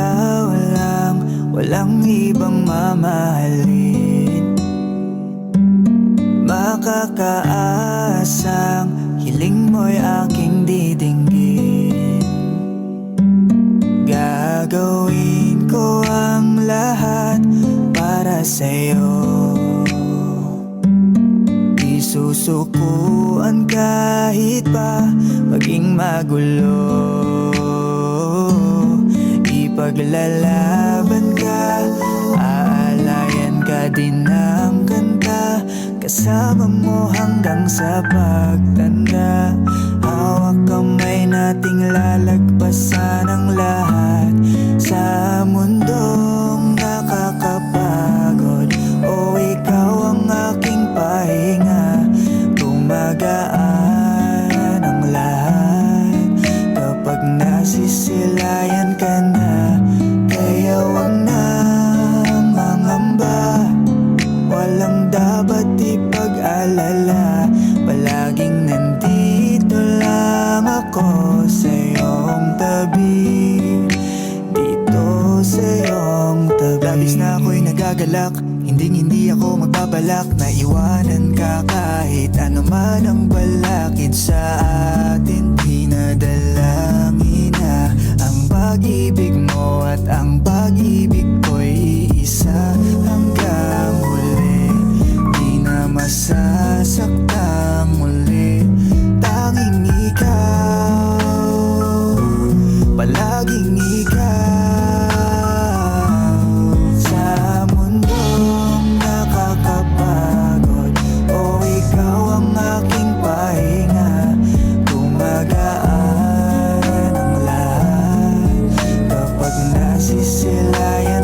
ikaw lang, walang ibang mamahalin. Makakaasang hiling mo'y aking didinggin. Gagawin ko ang lahat para sa'yo. Isusukuan kahit pa maging magulo. Ipaglalaban ka, aalayan ka din ng kanta, kasama mo hanggang sa pagtanda. Hawak kamay nating lalagpasan ang lahat sa mundong nakakapagod. O ikaw ang aking pahinga, gumagaan ang lahat kapag nasisilayan ka na. Kaya wag na mangamba, walang dapat ipag-alala. Palaging nandito lang ako sa iyong tabi, dito sa iyong tabi. Labis na ako'y nagagalak, hindi ako magbabalak na iwanan ka kahit ano man ang balakid sa atin. Dinadalangin na ang pag-ibig mo at ang pag-ibig ko'y iisa hanggang huli. Di na masasaktang muli, tanging ikaw, palaging ikaw. Sa mundong nakakapagod, o ikaw ang aking pahinga, gumagaan ang lahat kapag nasisilayan